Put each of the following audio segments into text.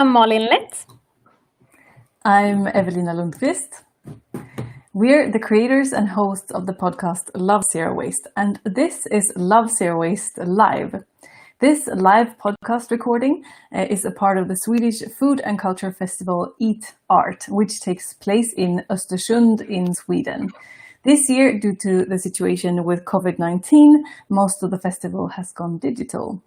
I'm Malin Lett. I'm Evelina Lundqvist. We're the creators and hosts of the podcast Love Zero Waste, and this is Love Zero Waste Live. This live podcast recording is a part of the Swedish food and culture festival EatArt, which takes place in Östersund in Sweden. This year, due to the situation with COVID-19, most of the festival has gone digital.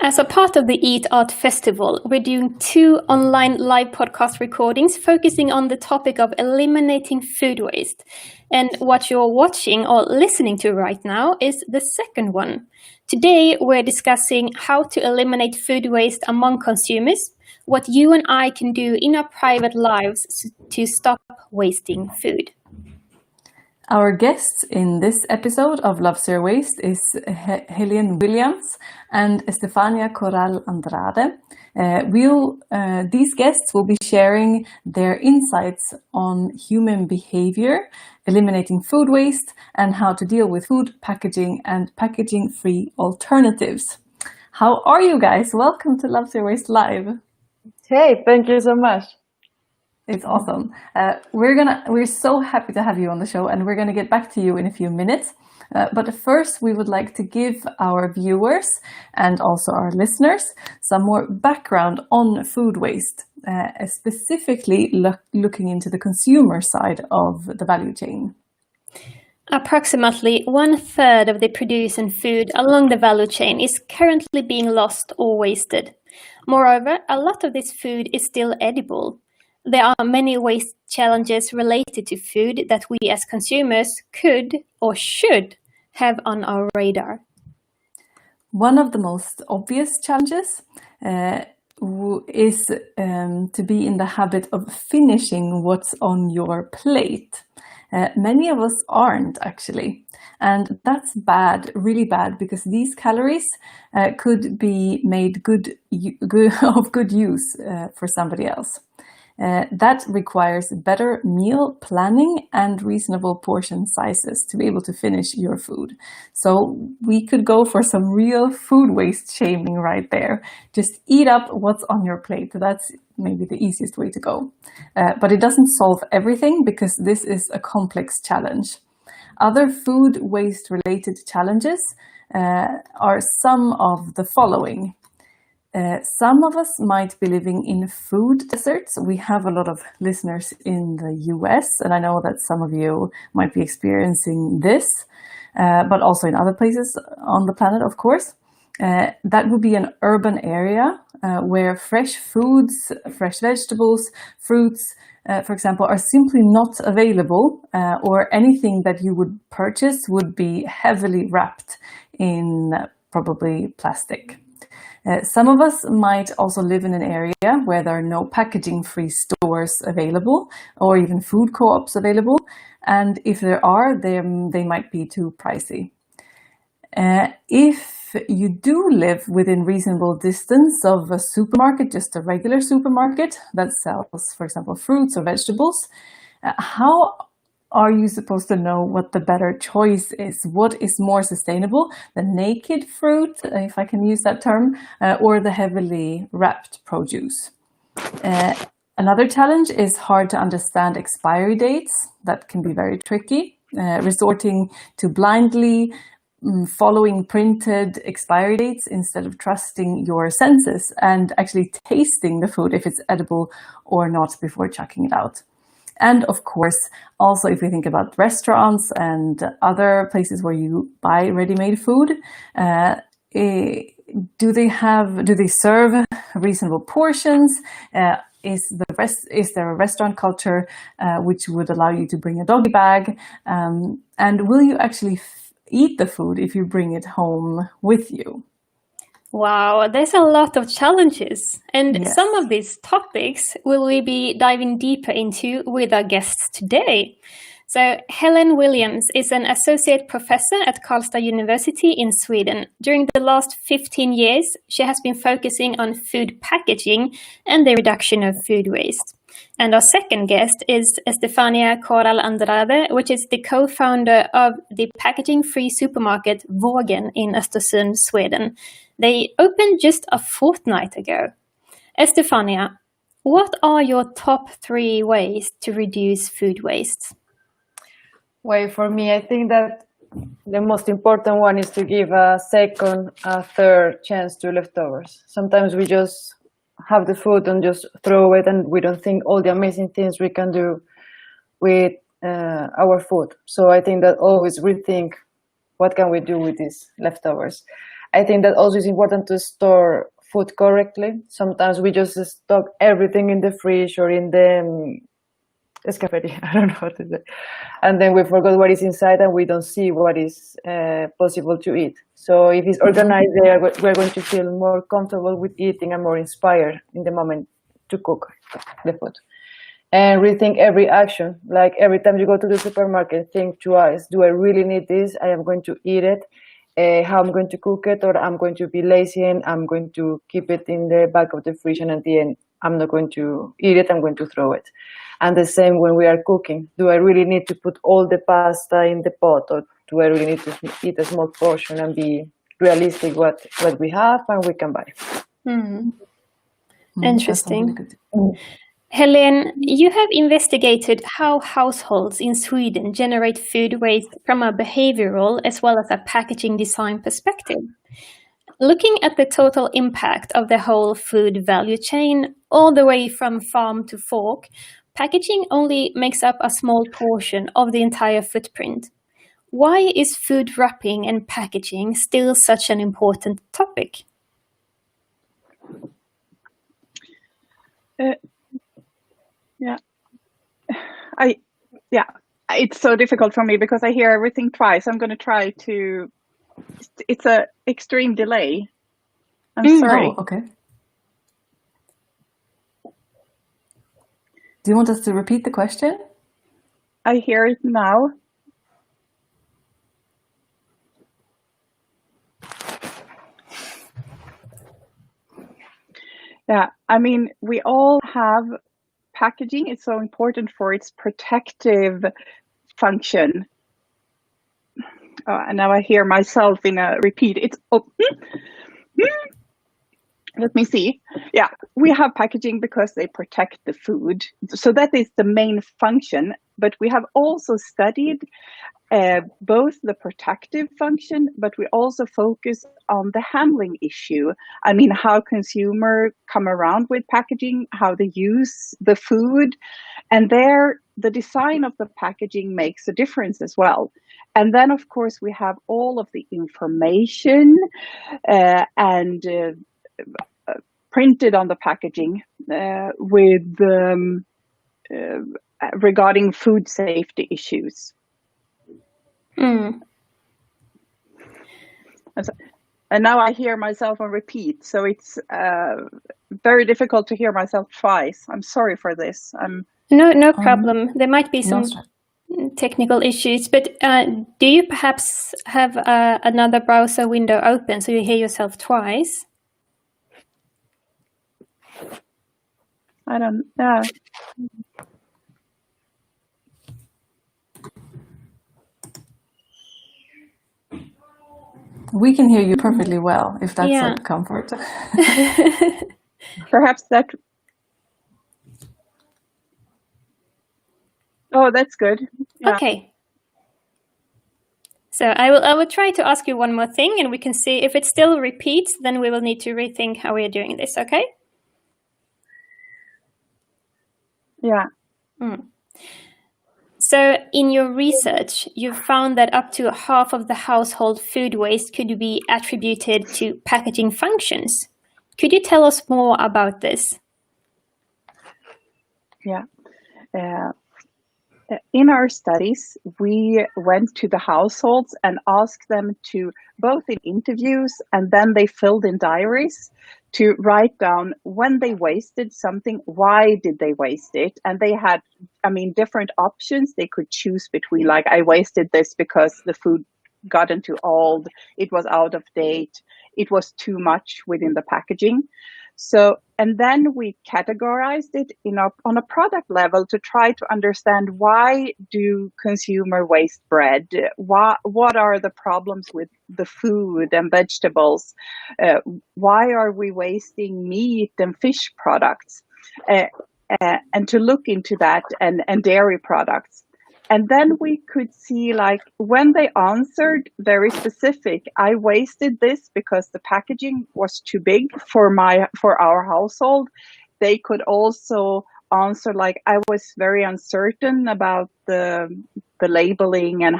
As a part of the EatArt Festival, we're doing 2 online live podcast recordings focusing on the topic of eliminating food waste. And what you're watching or listening to right now is the second one. Today, we're discussing how to eliminate food waste among consumers, what you and I can do in our private lives to stop wasting food. Our guests in this episode of Love Zero Waste is Helén Williams and Estefania Coral Andrade. These guests will be sharing their insights on human behavior, eliminating food waste, and how to deal with food packaging and packaging-free alternatives. How are you guys? Welcome to Love Zero Waste Live. Hey, thank you so much. It's awesome. We're so happy to have you on the show, and we're gonna get back to you in a few minutes. But first, we would like to give our viewers and also our listeners some more background on food waste, specifically looking into the consumer side of the value chain. Approximately 1/3 of the produced food along the value chain is currently being lost or wasted. Moreover, a lot of this food is still edible. There are many waste challenges related to food that we as consumers could or should have on our radar. One of the most obvious challenges is to be in the habit of finishing what's on your plate. Many of us aren't actually, and that's bad, really bad, because these calories could be made of good use for somebody else. That requires better meal planning and reasonable portion sizes to be able to finish your food. So we could go for some real food waste shaming right there. Just eat up what's on your plate. That's maybe the easiest way to go. But it doesn't solve everything because this is a complex challenge. Other food waste related challenges are some of the following. Some of us might be living in food deserts. We have a lot of listeners in the US, and I know that some of you might be experiencing this, but also in other places on the planet, of course. That would be an urban area where fresh foods, fresh vegetables, fruits, for example, are simply not available, or anything that you would purchase would be heavily wrapped in probably plastic. Some of us might also live in an area where there are no packaging-free stores available or even food co-ops available. And if there are, they might be too pricey. If you do live within reasonable distance of a supermarket, just a regular supermarket that sells, for example, fruits or vegetables, how are you supposed to know what the better choice is? What is more sustainable, the naked fruit, if I can use that term, or the heavily wrapped produce? Another challenge is hard to understand expiry dates. That can be very tricky. Resorting to blindly following printed expiry dates instead of trusting your senses and actually tasting the food if it's edible or not before chucking it out. And of course, also if we think about restaurants and other places where you buy ready-made food, do they serve reasonable portions? Is there a restaurant culture which would allow you to bring a doggy bag? And will you actually eat the food if you bring it home with you? Wow, there's a lot of challenges. And Yes. some of these topics will we be diving deeper into with our guests today. So Helén Williams is an associate professor at Karlstad University in Sweden. During the last 15 years, she has been focusing on food packaging and the reduction of food waste. And our second guest is Estefania Coral Andrade, which is the co-founder of the packaging-free supermarket Vågen in Östersund, Sweden. They opened just a fortnight ago. Estefania, what are your top 3 ways to reduce food waste? Well, for me, I think that the most important one is to give a second, a third chance to leftovers. Sometimes we just have the food and just throw it, and we don't think all the amazing things we can do with our food. So I think that always rethink what can we do with these leftovers. I think that also is important to store food correctly. Sometimes we just stock everything in the fridge or in the escafetti, I don't know how to say. And then we forgot what is inside and we don't see what is possible to eat. So if it's organized there, we're going to feel more comfortable with eating and more inspired in the moment to cook the food. And rethink every action. Like every time you go to the supermarket, think twice, do I really need this? I am going to eat it. How I'm going to cook it, or I'm going to be lazy and I'm going to keep it in the back of the fridge, and at the end, I'm not going to eat it, I'm going to throw it. And the same when we are cooking. Do I really need to put all the pasta in the pot, or do I really need to eat a small portion and be realistic what we have and we can buy? Interesting. Helén, you have investigated how households in Sweden generate food waste from a behavioral as well as a packaging design perspective. Looking at the total impact of the whole food value chain, all the way from farm to fork, packaging only makes up a small portion of the entire footprint. Why is food wrapping and packaging still such an important topic? It's so difficult for me because I hear everything twice. I'm going to try to. It's a extreme delay. I'm sorry. Oh, okay. Do you want us to repeat the question? I hear it now. Yeah, I mean, we all have packaging. It's so important for its protective function. And now I hear myself in a repeat. It's let me see. Yeah, we have packaging because they protect the food. So that is the main function. But we have also studied both the protective function, but we also focus on the handling issue. I mean, how consumers come around with packaging, how they use the food, and there the design of the packaging makes a difference as well. And then, of course, we have all of the information and printed on the packaging with regarding food safety issues. And now I hear myself on repeat, so it's very difficult to hear myself twice. I'm sorry for this. No problem. There might be some technical issues, but do you perhaps have another browser window open so you hear yourself twice? I don't know. We can hear you perfectly well, if that's a comfort. Perhaps that. Oh, that's good. Yeah. Okay. So I will try to ask you one more thing, and we can see if it still repeats, then we will need to rethink how we are doing this, okay? Yeah. So in your research, you found that up to half of the household food waste could be attributed to packaging functions. Could you tell us more about this? Yeah. In our studies, we went to the households and asked them to, both in interviews and then they filled in diaries, to write down when they wasted something, why did they waste it? And they had, different options they could choose between, like, I wasted this because the food gotten too old, it was out of date, it was too much within the packaging. So, and then we categorized it on a product level to try to understand, why do consumer waste bread? What are the problems with the food and vegetables? Why are we wasting meat and fish products? And to look into that, and dairy products. And then we could see, like, when they answered very specific, I wasted this because the packaging was too big for our household. They could also answer, like, I was very uncertain about the labeling and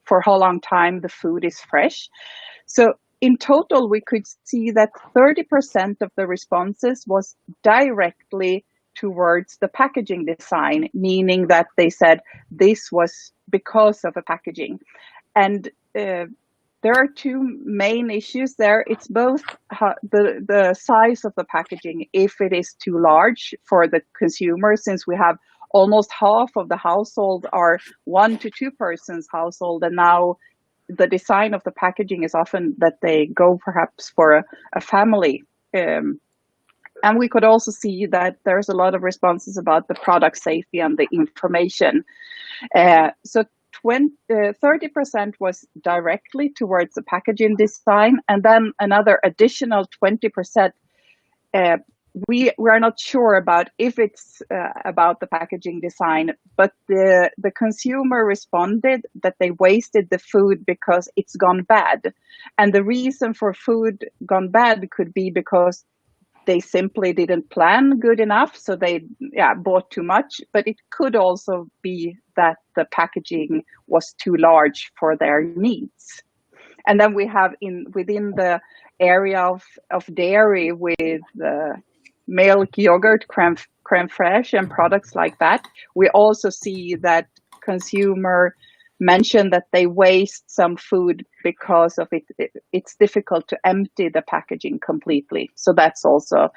for how long time the food is fresh. So in total, we could see that 30% of the responses was directly towards the packaging design, meaning that they said this was because of a packaging. And there are two main issues there. It's both the size of the packaging, if it is too large for the consumer, since we have almost half of the household are 1 to 2 persons household, and now the design of the packaging is often that they go perhaps for a family. And we could also see that there's a lot of responses about the product safety and the information. So 30% was directly towards the packaging design, and then another additional 20%. We are not sure about if it's about the packaging design, but the consumer responded that they wasted the food because it's gone bad. And the reason for food gone bad could be because they simply didn't plan good enough, so they bought too much. But it could also be that the packaging was too large for their needs. And then we have within the area of dairy with milk, yogurt, creme fraiche, and products like that, we also see that consumer mentioned that they waste some food because of it's difficult to empty the packaging completely. So that's also,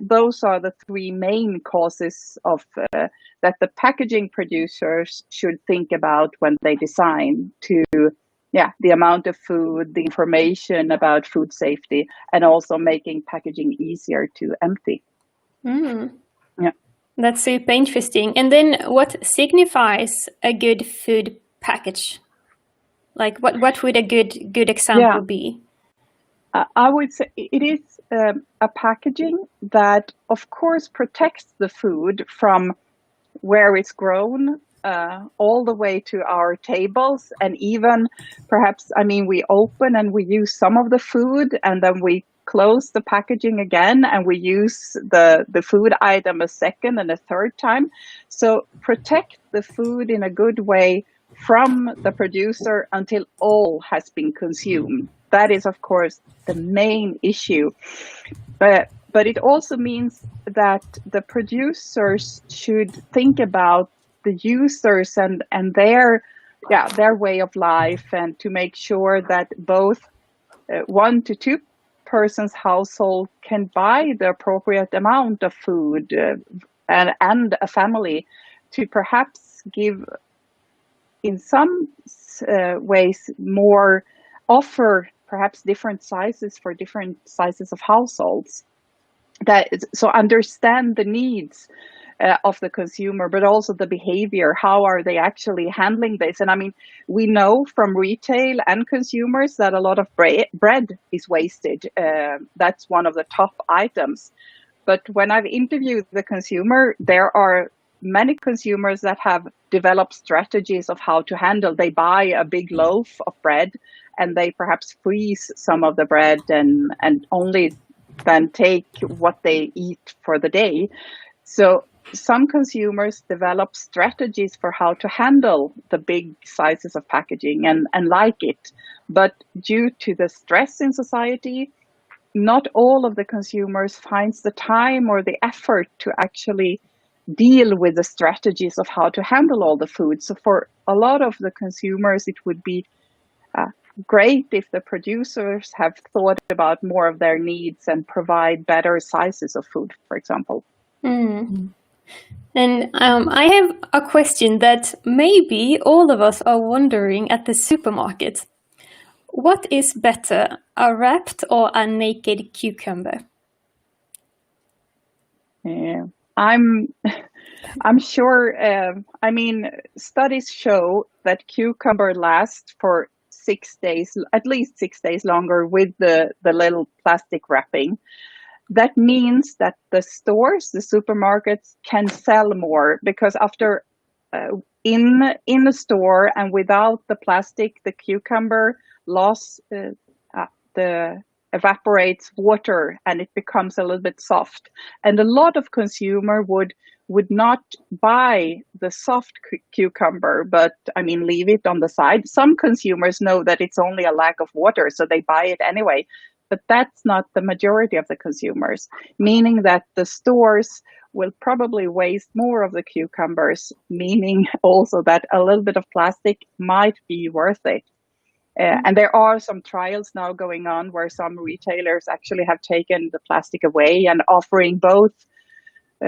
those are the 3 main causes of that the packaging producers should think about when they design, the amount of food, the information about food safety, and also making packaging easier to empty. Yeah, that's super interesting. And then what signifies a good food package? Like what would a good example be? I would say it is a packaging that, of course, protects the food from where it's grown all the way to our tables, and even perhaps, we open and we use some of the food, and then we close the packaging again, and we use the food item a second and a third time. So protect the food in a good way from the producer until all has been consumed. That is, of course, the main issue. But it also means that the producers should think about the users and their way of life, and to make sure that both 1 to 2 persons household can buy the appropriate amount of food, and a family to perhaps give, in some ways, more offer perhaps different sizes for different sizes of households. So understand the needs of the consumer, but also the behavior. How are they actually handling this? And we know from retail and consumers that a lot of bread is wasted. That's one of the top items. But when I've interviewed the consumer, there are many consumers that have developed strategies of how to handle. They buy a big loaf of bread, and they perhaps freeze some of the bread and only then take what they eat for the day. So some consumers develop strategies for how to handle the big sizes of packaging and like it. But due to the stress in society, not all of the consumers finds the time or the effort to actually deal with the strategies of how to handle all the food. So for a lot of the consumers, it would be great if the producers have thought about more of their needs and provide better sizes of food, for example. And I have a question that maybe all of us are wondering at the supermarket. What is better, a wrapped or a naked cucumber? I'm I'm sure. I mean, studies show that cucumber lasts for 6 days, at least 6 days longer with the little plastic wrapping. That means that the stores, the supermarkets, can sell more because after in the store and without the plastic, the cucumber the evaporates water and it becomes a little bit soft. And a lot of consumer would not buy the soft cucumber, but I mean, leave it on the side. Some consumers know that it's only a lack of water, so they buy it anyway. But that's not the majority of the consumers, meaning that the stores will probably waste more of the cucumbers, meaning also that a little bit of plastic might be worth it. And there are some trials now going on where some retailers actually have taken the plastic away and offering both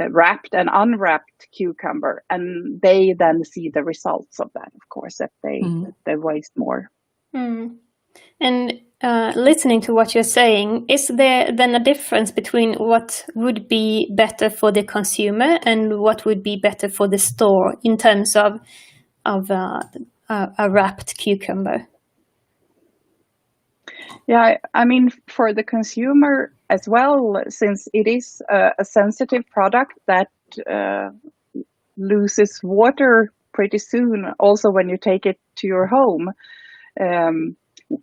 wrapped and unwrapped cucumber, and they then see the results of that, of course, that they waste more. And listening to what you're saying, is there then a difference between what would be better for the consumer and what would be better for the store in terms of a wrapped cucumber? Yeah, I mean, for the consumer as well, since it is a sensitive product that loses water pretty soon, also when you take it to your home.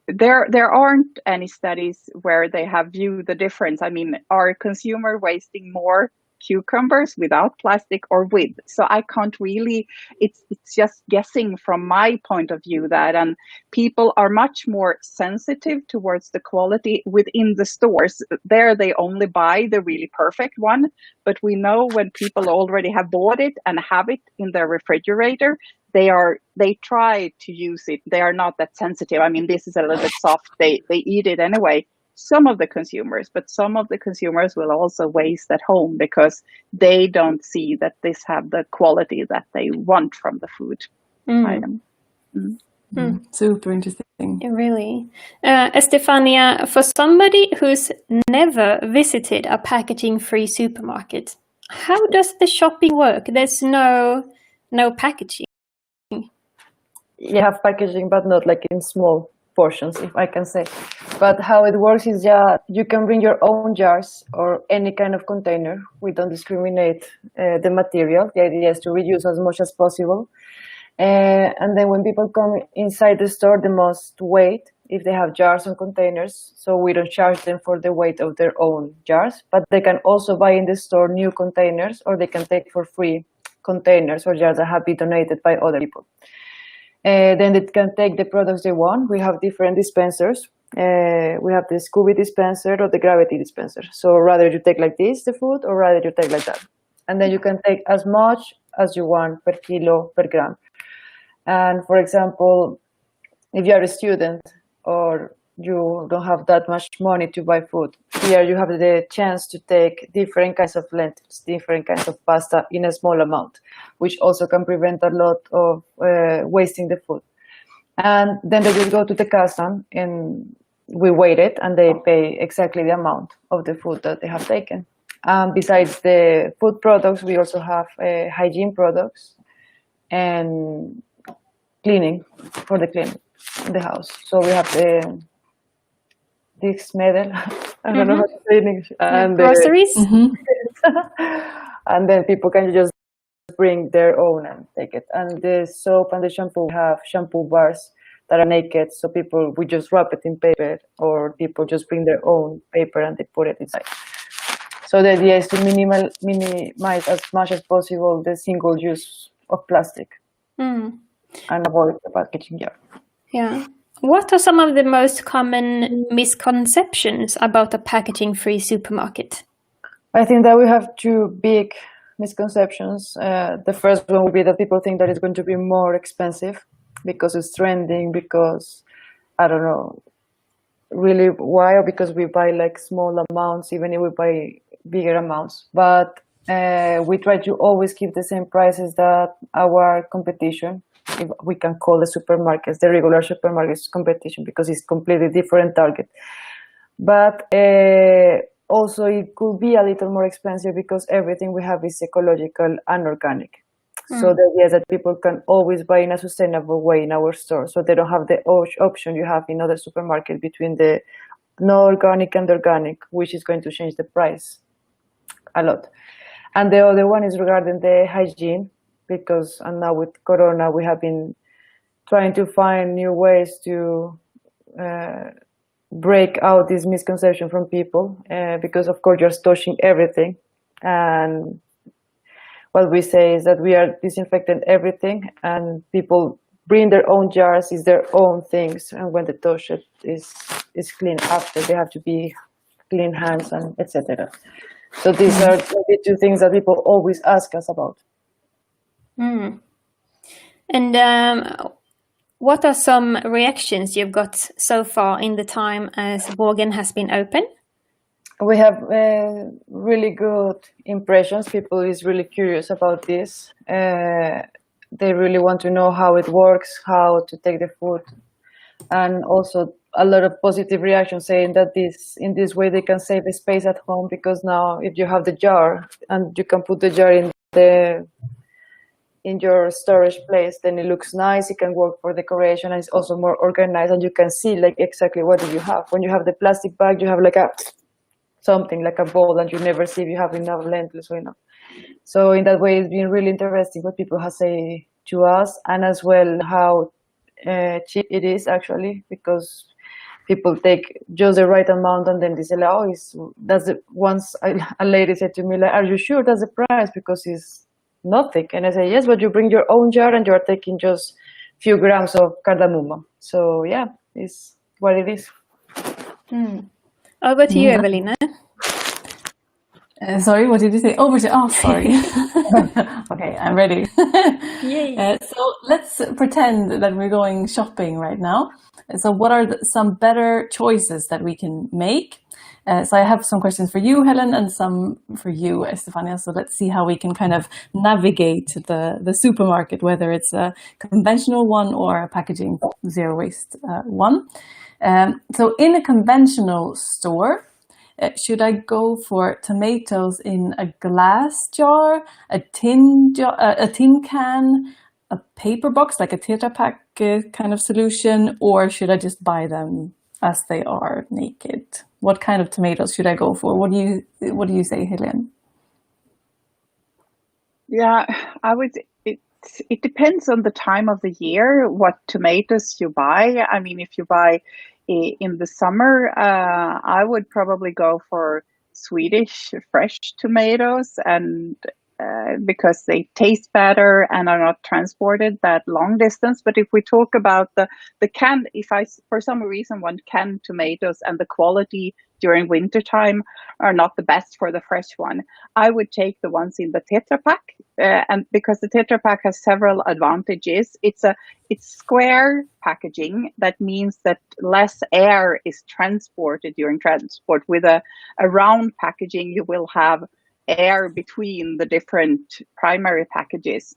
There aren't any studies where they have viewed the difference. I mean, are consumer wasting more cucumbers without plastic or with? So I can't really, it's just guessing from my point of view that, and people are much more sensitive towards the quality within the stores. There they only buy the really perfect one, but we know when people already have bought it and have it in their refrigerator, they try to use it. They are not that sensitive. I mean, this is a little bit soft. They eat it anyway. Some of the consumers, but some of the consumers will also waste at home because they don't see that this have the quality that they want from the food item. Super interesting. Yeah, really. Estefania, for somebody who's never visited a packaging-free supermarket, how does the shopping work? There's no packaging. You have packaging, but not like in small portions, if I can say. But how it works is you can bring your own jars or any kind of container. We don't discriminate the material. The idea is to reduce as much as possible. And then when people come inside the store, they must wait if they have jars and containers. So we don't charge them for the weight of their own jars, but they can also buy in the store new containers, or they can take for free containers or jars that have been donated by other people. Then they can take the products they want. We have different dispensers. We have the Scooby dispenser or the Gravity dispenser. So rather you take like this, the food, or rather you take like that. And then you can take as much as you want per kilo, per gram. And for example, if you are a student or you don't have that much money to buy food, here you have the chance to take different kinds of lentils, different kinds of pasta in a small amount, which also can prevent a lot of wasting the food. And then they will go to the casa and we weigh it and they pay exactly the amount of the food that they have taken. Besides the food products, we also have hygiene products and cleaning for the cleaning in the house. So we have the Digsmedel, I don't know how to say in English. And groceries. And then people can just bring their own and take it. And the soap and the shampoo, we have shampoo bars that are naked. So we just wrap it in paper, or people just bring their own paper and they put it inside. So the idea is to minimize as much as possible the single use of plastic and avoid the packaging jar. Yeah. What are some of the most common misconceptions about a packaging-free supermarket? I think that we have two big misconceptions. The first one would be that people think that it's going to be more expensive because it's trending, because, I don't know, really why, or because we buy like small amounts, even if we buy bigger amounts. But we try to always keep the same prices that our competition, if we can call the supermarkets, the regular supermarkets competition, because it's completely different target. But also it could be a little more expensive because everything we have is ecological and organic. So the idea is that people can always buy in a sustainable way in our store. So they don't have the option you have in other supermarket between the no organic and organic, which is going to change the price a lot. And the other one is regarding the hygiene, because and now with Corona, we have been trying to find new ways to break out this misconception from people, because of course you're touching everything. And what we say is that we are disinfecting everything, and people bring their own jars, is their own things, and when they touch it is clean after. They have to be clean hands and etc. So these are the two things that people always ask us about. And what are some reactions you've got so far in the time as Vågen has been open? We have really good impressions. People is really curious about this. They really want to know how it works, how to take the food, and also a lot of positive reactions saying that in this way they can save the space at home, because now if you have the jar and you can put the jar in your storage place, then it looks nice, it can work for decoration, and it's also more organized, and you can see like exactly what do you have. When you have the plastic bag, you have like something like a bowl, and you never see if you have enough lentils or enough. So in that way, it's been really interesting what people have say to us, and as well how cheap it is actually, because people take just the right amount and then they say, oh, once a lady said to me, like, are you sure that's the price? Because it's nothing. And I say, yes, but you bring your own jar and you are taking just few grams of cardamom. So yeah, it's what it is. Over to you, Evelina. Sorry, what did you say? Sorry. Okay, I'm ready. Yay. So let's pretend that we're going shopping right now. So what are some better choices that we can make? So I have some questions for you, Helén, and some for you, Estefania. So let's see how we can kind of navigate the supermarket, whether it's a conventional one or a packaging zero waste one. So in a conventional store, should I go for tomatoes in a glass jar, a tin can, a paper box, like a Tetra Pak kind of solution, or should I just buy them as they are naked? What kind of tomatoes should I go for? What do you say, Helén? Yeah, I would. It depends on the time of the year what tomatoes you buy. I mean, if you buy in the summer, I would probably go for Swedish fresh tomatoes, and because they taste better and are not transported that long distance. But if we talk about the canned, if I for some reason want canned tomatoes and the quality during winter time are not the best for the fresh one, I would take the ones in the Tetra Pak, and because the Tetra Pak has several advantages. It's square packaging. That means that less air is transported during transport. With a round packaging, you will have air between the different primary packages,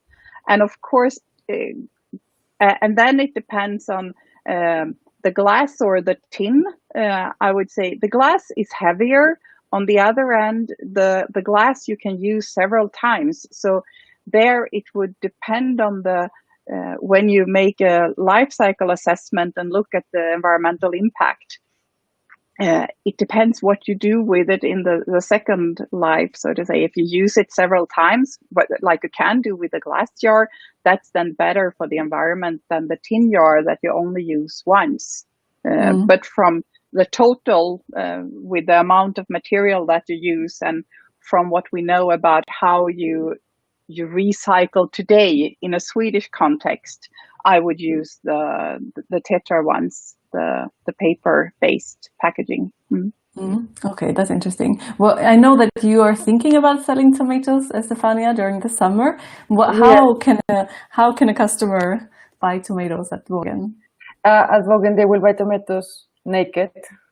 and of course, and then it depends on the glass or the tin. I would say the glass is heavier. On the other end, the glass you can use several times. So there it would depend on the when you make a life cycle assessment and look at the environmental impact. It depends what you do with it in the second life, so to say. If you use it several times, like you can do with a glass jar, that's then better for the environment than the tin jar that you only use once. But from the total, with the amount of material that you use, and from what we know about how you recycle today in a Swedish context, I would use the Tetra ones, the paper-based packaging. Okay, that's interesting. Well, I know that you are thinking about selling tomatoes, Estefania, during the summer. How can a customer buy tomatoes at Vågen? At Vågen, they will buy tomatoes naked,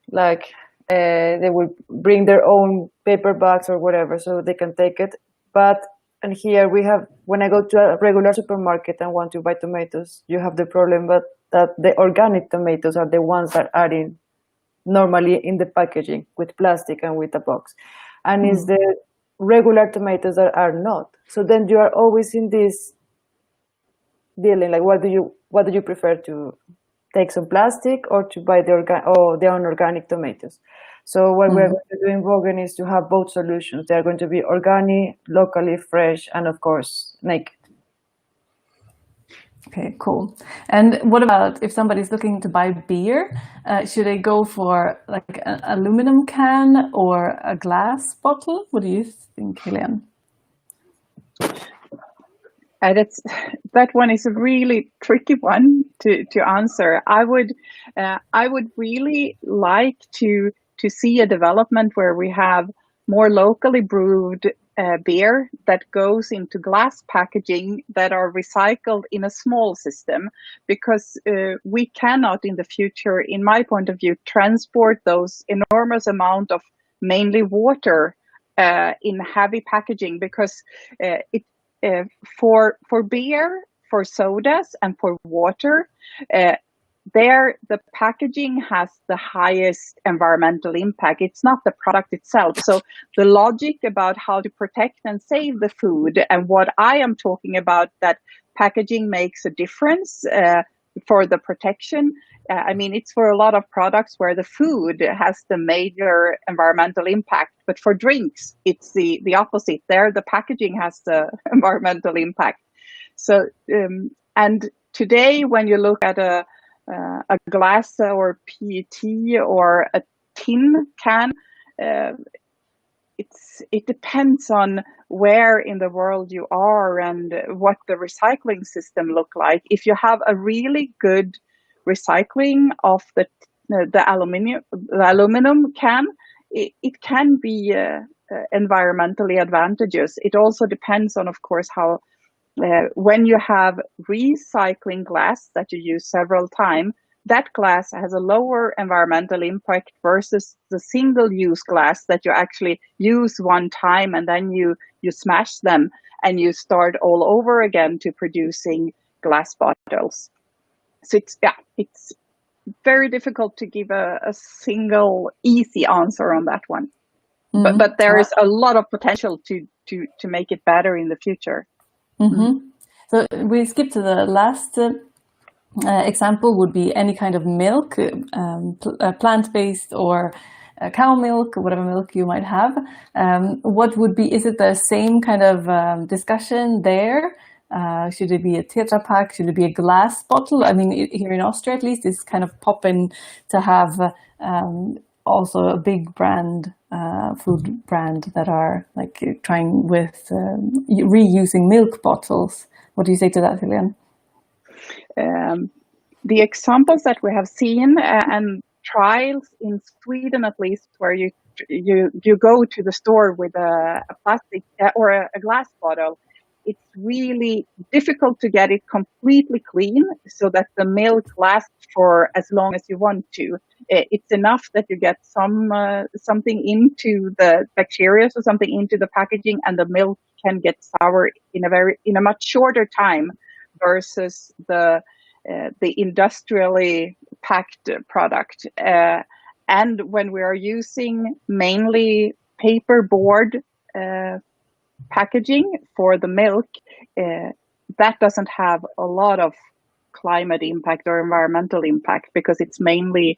like they will bring their own paper bags or whatever, so they can take it. And here we have, when I go to a regular supermarket and want to buy tomatoes, you have the problem that the organic tomatoes are the ones that are in normally in the packaging with plastic and with a box, and it's the regular tomatoes that are not. So then you are always in this dealing, like what do you prefer, to take some plastic or to buy the unorganic tomatoes? So what we're going to do in Vågen is to have both solutions. They are going to be organic, locally fresh, and of course naked. Okay, cool. And what about if somebody's looking to buy beer? Should they go for like an aluminum can or a glass bottle? What do you think, Helén? That one is a really tricky one to answer. I would really like to see a development where we have more locally brewed beer that goes into glass packaging that are recycled in a small system, because we cannot in the future, in my point of view, transport those enormous amount of mainly water in heavy packaging, because for beer, for sodas, and for water, the packaging has the highest environmental impact. It's not the product itself. So the logic about how to protect and save the food, and what I am talking about, that packaging makes a difference for the protection. I mean, it's for a lot of products where the food has the major environmental impact, but for drinks, it's the opposite. There, the packaging has the environmental impact. So, and today, when you look at a glass or PET or a tin can, it depends on where in the world you are and what the recycling system look like. If you have a really good recycling of the aluminum can, it can be environmentally advantageous. It also depends on, of course, how when you have recycling glass that you use several times, that glass has a lower environmental impact versus the single-use glass that you actually use one time and then you smash them and you start all over again to producing glass bottles. So it's very difficult to give a single easy answer on that one. But there is a lot of potential to make it better in the future. So we skip to the last example, would be any kind of milk, plant-based or cow milk, whatever milk you might have. What would be, is it the same kind of discussion there? Should it be a Tetra Pak? Should it be a glass bottle? I mean, here in Austria at least, it's kind of popping to have also a big brand, food brand that are like trying with reusing milk bottles. What do you say to that, Helén? The examples that we have seen and trials in Sweden, at least, where you go to the store with a plastic or a glass bottle, it's really difficult to get it completely clean so that the milk lasts for as long as you want to. It's enough that you get something into the bacteria, so something into the packaging, and the milk can get sour in a much shorter time versus the industrially packed product. And when we are using mainly paperboard packaging for the milk, that doesn't have a lot of climate impact or environmental impact, because it's mainly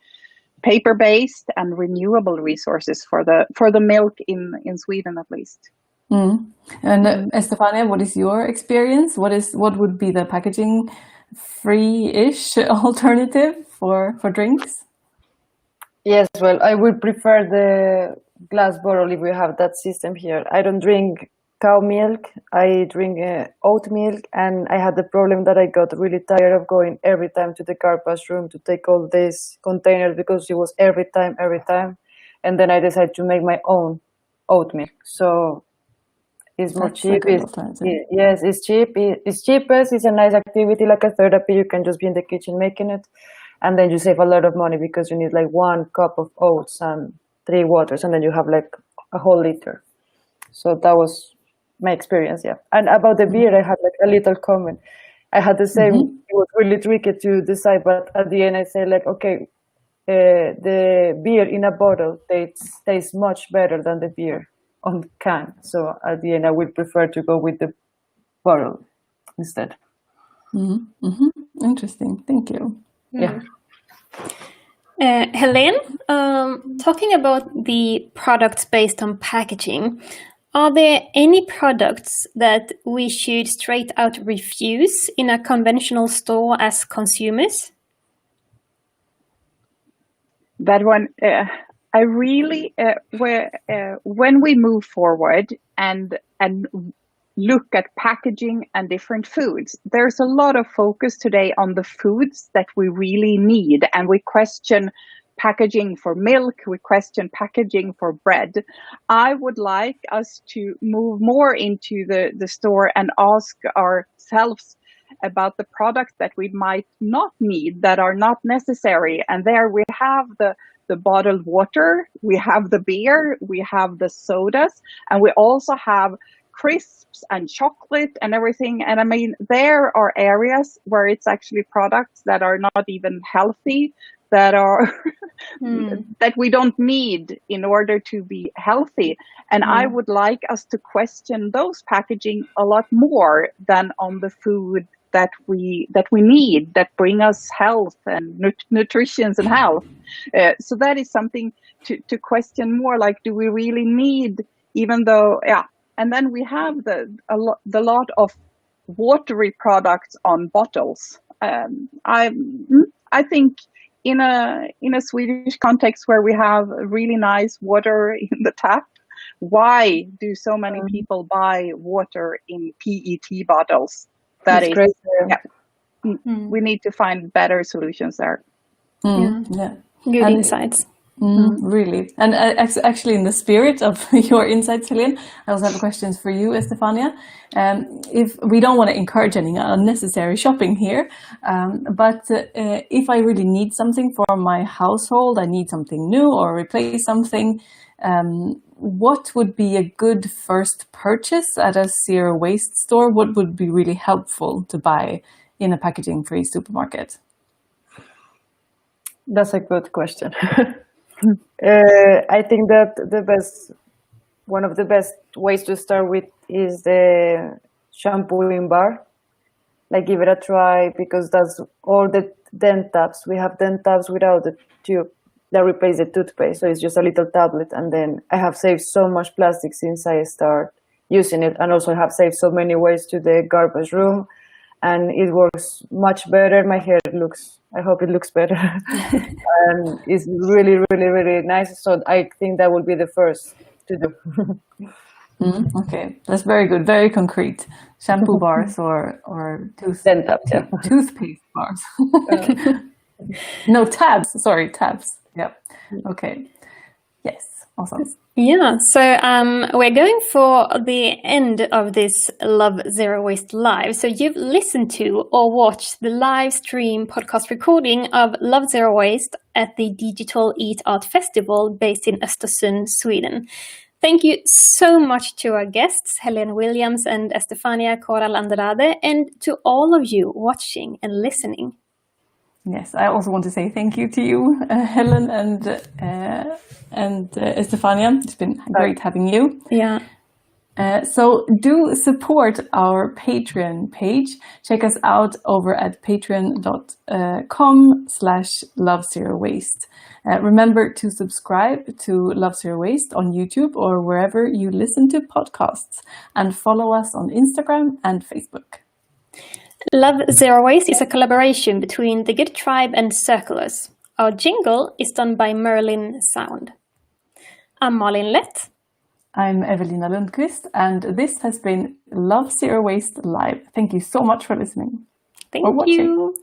paper-based and renewable resources for the milk in Sweden, at least. And Estefania, what is your experience? What would be the packaging free-ish alternative for drinks? Yes, well, I would prefer the glass bottle if we have that system here. I don't drink cow milk, I drink oat milk, and I had the problem that I got really tired of going every time to the garbage room to take all these containers, because it was every time. And then I decided to make my own oat milk. So it's more cheap. Yes, it's cheap. It's cheapest. It's a nice activity, like a therapy. You can just be in the kitchen making it. And then you save a lot of money, because you need like 1 cup of oats and 3 waters. And then you have like a whole liter. So that was my experience, yeah. And about the beer, I had like a little comment. I had the same. It was really tricky to decide, but at the end I said like, okay, the beer in a bottle tastes much better than the beer on can. So at the end, I would prefer to go with the bottle instead. Interesting. Thank you. Yeah. Helén, talking about the products based on packaging, are there any products that we should straight out refuse in a conventional store as consumers? That one, I really, when we move forward and look at packaging and different foods, there's a lot of focus today on the foods that we really need, and we question packaging for milk, we question packaging for bread. I would like us to move more into the store and ask ourselves about the products that we might not need, that are not necessary. And there we have the bottled water, we have the beer, we have the sodas, and we also have crisps and chocolate and everything. And I mean, there are areas where it's actually products that are not even healthy, that are that we don't need in order to be healthy. And I would like us to question those packaging a lot more than on the food that we need, that bring us health and nutrition and health. So that is something to question more, like, do we really need, even though, yeah. And then we have the lot of watery products on bottles. I think in a Swedish context where we have really nice water in the tap, why do so many people buy water in PET bottles? That is, we need to find better solutions there. Yeah. Good insights. Really. And actually, in the spirit of your insights, Helén, I also have questions for you, Estefania. If we don't want to encourage any unnecessary shopping here, but if I really need something for my household, I need something new or replace something, what would be a good first purchase at a zero waste store? What would be really helpful to buy in a packaging-free supermarket? That's a good question. I think that one of the best ways to start with is the shampooing bar. Like, give it a try, because that's all the dent tabs. We have dent tabs without the tube that replace the toothpaste, so it's just a little tablet. And then I have saved so much plastic since I start using it, and also have saved so many waste to the garbage room, and it works much better. My hair I hope it looks better. And it's really, really, really nice. So I think that will be the first to do. Okay, that's very good, very concrete. Shampoo bars or toothpaste bars. No, tabs. Sorry, tabs. Yeah. Okay. Yes. Awesome. Yeah. So we're going for the end of this Love Zero Waste Live. So you've listened to or watched the live stream podcast recording of Love Zero Waste at the Digital EatArt Festival based in Östersund, Sweden. Thank you so much to our guests, Helén Williams and Estefania Coral Andrade, and to all of you watching and listening. Yes, I also want to say thank you to you, Helén and Estefania. It's been great having you. Yeah. So do support our Patreon page. Check us out over at patreon.com/lovezero-waste. Remember to subscribe to Love Zero Waste on YouTube or wherever you listen to podcasts, and follow us on Instagram and Facebook. Love Zero Waste is a collaboration between The Good Tribe and Circulars. Our jingle is done by Merlin Sound. I'm Malin Lett. I'm Evelina Lundqvist, and this has been Love Zero Waste Live. Thank you so much for listening. Thank you.